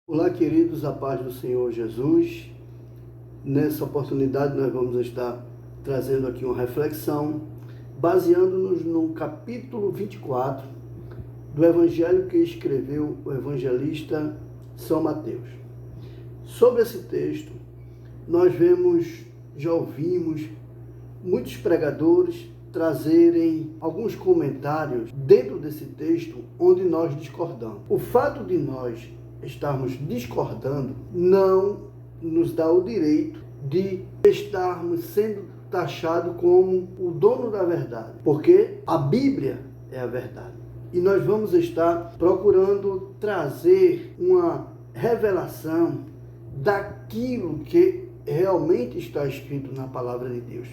Olá, queridos, a paz do Senhor Jesus. Nessa oportunidade nós vamos estar trazendo aqui uma reflexão, baseando-nos no capítulo 24 do Evangelho que escreveu o evangelista São Mateus. Sobre esse texto, nós já ouvimos muitos pregadores trazerem alguns comentários dentro desse texto onde nós discordamos. O fato de nós estarmos discordando não nos dá o direito de estarmos sendo taxados como o dono da verdade, porque a Bíblia é a verdade. E nós vamos estar procurando trazer uma revelação daquilo que realmente está escrito na palavra de Deus.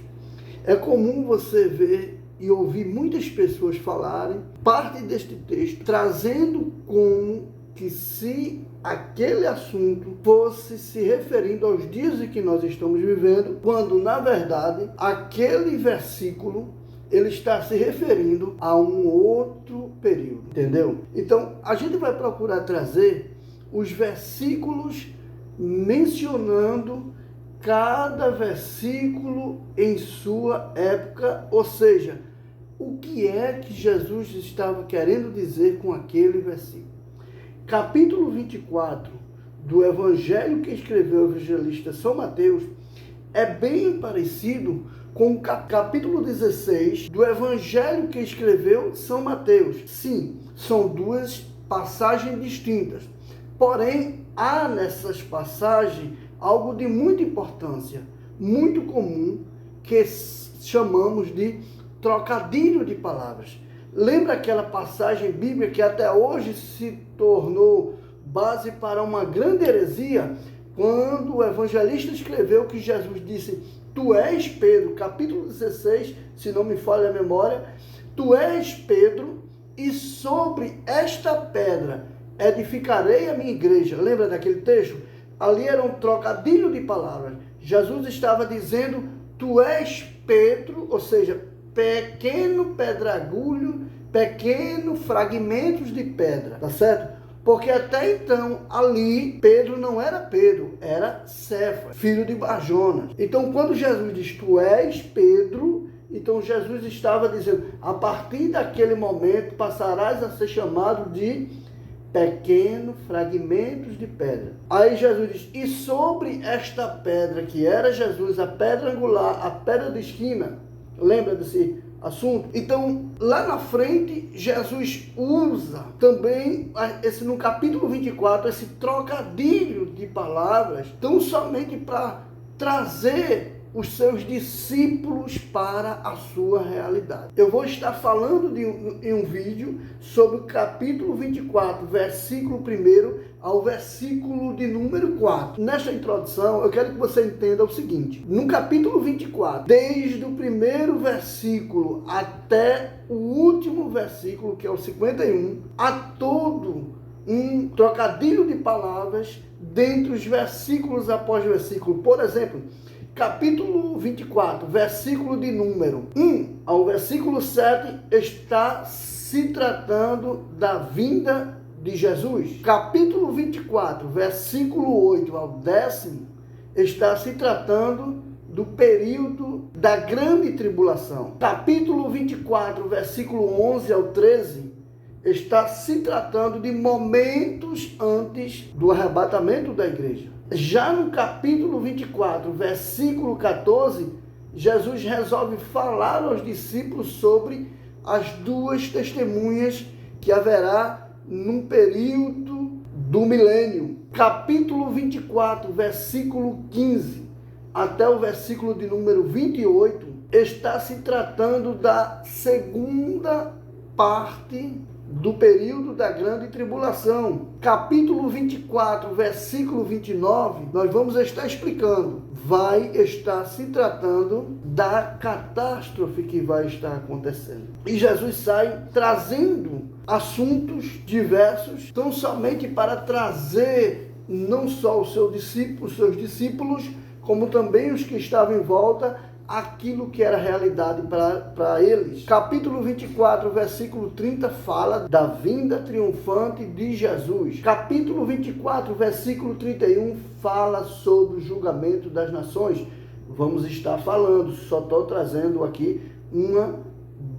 É comum você ver e ouvir muitas pessoas falarem parte deste texto, trazendo como que se aquele assunto fosse se referindo aos dias em que nós estamos vivendo, quando na verdade aquele versículo ele está se referindo a um outro período, entendeu? Então a gente vai procurar trazer os versículos mencionando cada versículo em sua época, ou seja, o que é que Jesus estava querendo dizer com aquele versículo. Capítulo 24 do Evangelho que escreveu o evangelista São Mateus é bem parecido com o capítulo 16 do Evangelho que escreveu São Mateus. Sim, são duas passagens distintas. Porém, há nessas passagens algo de muita importância, muito comum, que chamamos de trocadilho de palavras. Lembra aquela passagem bíblica que até hoje se tornou base para uma grande heresia? Quando o evangelista escreveu que Jesus disse: Tu és Pedro, capítulo 16, se não me falha a memória, Tu és Pedro, e sobre esta pedra edificarei a minha igreja. Lembra daquele texto? Ali era um trocadilho de palavras. Jesus estava dizendo: Tu és Pedro, ou seja, pequeno pedregulho, pequeno fragmentos de pedra, tá certo? Porque até então, ali, Pedro não era Pedro, era Cefas, filho de Barjonas. Então, quando Jesus diz, tu és Pedro, então Jesus estava dizendo, a partir daquele momento, passarás a ser chamado de pequenos fragmentos de pedra. Aí Jesus diz, e sobre esta pedra, que era Jesus, a pedra angular, a pedra de esquina, lembra desse assunto? Então, lá na frente, Jesus usa também, no capítulo 24, esse trocadilho de palavras, tão somente para trazer os seus discípulos para a sua realidade. Eu vou estar falando em um vídeo sobre o capítulo 24, versículo 1 ao versículo de número 4. Nesta introdução, eu quero que você entenda o seguinte. No capítulo 24, desde o primeiro versículo até o último versículo, que é o 51, há todo um trocadilho de palavras dentre os versículos após versículo. Por exemplo, capítulo 24, versículo de número 1 ao versículo 7, está se tratando da vinda de Jesus. Capítulo 24, versículo 8 ao 10, está se tratando do período da grande tribulação. Capítulo 24, versículo 11 ao 13, está se tratando de momentos antes do arrebatamento da igreja. Já no capítulo 24, versículo 14, Jesus resolve falar aos discípulos sobre as duas testemunhas que haverá num período do milênio. Capítulo 24, versículo 15 até o versículo de número 28, está se tratando da segunda parte do período da grande tribulação. Capítulo 24, versículo 29, nós vamos estar explicando. Vai estar se tratando da catástrofe que vai estar acontecendo. E Jesus sai trazendo assuntos diversos, tão somente para trazer não só os seus discípulos, como também os que estavam em volta, aquilo que era realidade para eles. Capítulo 24, versículo 30 fala da vinda triunfante de Jesus. Capítulo 24, versículo 31 fala sobre o julgamento das nações. Vamos estar falando, só estou trazendo aqui uma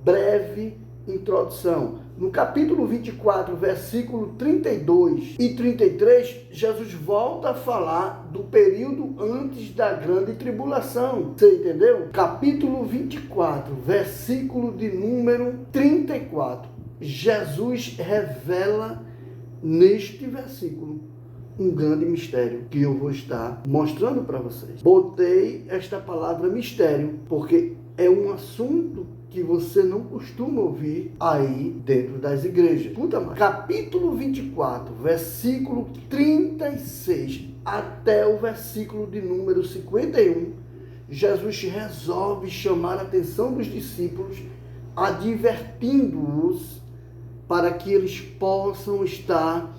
breve introdução. No capítulo 24, versículo 32 e 33, Jesus volta a falar do período antes da grande tribulação. Você entendeu? Capítulo 24, versículo de número 34. Jesus revela neste versículo um grande mistério que eu vou estar mostrando para vocês. Botei esta palavra mistério porque é um assunto que você não costuma ouvir aí dentro das igrejas. Escuta mais. Capítulo 24, versículo 36 até o versículo de número 51, Jesus resolve chamar a atenção dos discípulos, advertindo-os para que eles possam estar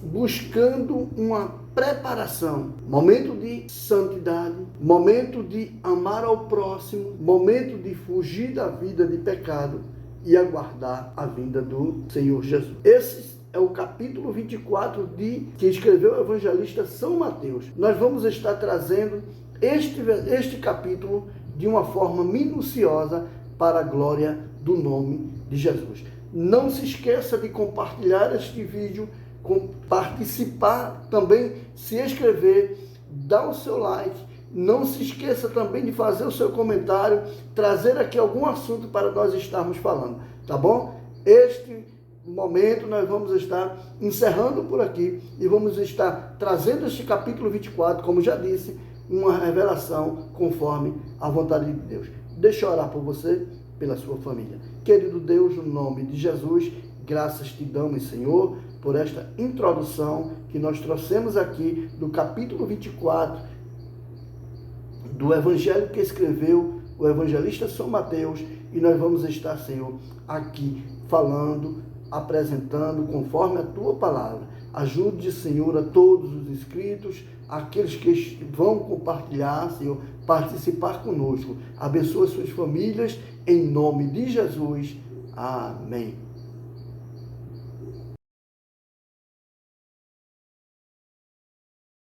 buscando uma preparação, momento de santidade, momento de amar ao próximo, momento de fugir da vida de pecado e aguardar a vinda do Senhor Jesus. Esse é o capítulo 24 que escreveu o evangelista São Mateus. Nós vamos estar trazendo este capítulo de uma forma minuciosa para a glória do nome de Jesus. Não se esqueça de compartilhar este vídeo, participar também, se inscrever, dar o seu like. Não se esqueça também de fazer o seu comentário, trazer aqui algum assunto para nós estarmos falando, tá bom? Este momento nós vamos estar encerrando por aqui e vamos estar trazendo este capítulo 24, como já disse, uma revelação conforme a vontade de Deus. Deixa eu orar por você, pela sua família. Querido Deus, no nome de Jesus, graças te damos, Senhor, por esta introdução que nós trouxemos aqui do capítulo 24 do Evangelho que escreveu o evangelista São Mateus, e nós vamos estar, Senhor, aqui falando, apresentando conforme a tua palavra. Ajude, Senhor, a todos os inscritos, aqueles que vão compartilhar, Senhor, participar conosco. Abençoa suas famílias, em nome de Jesus. Amém.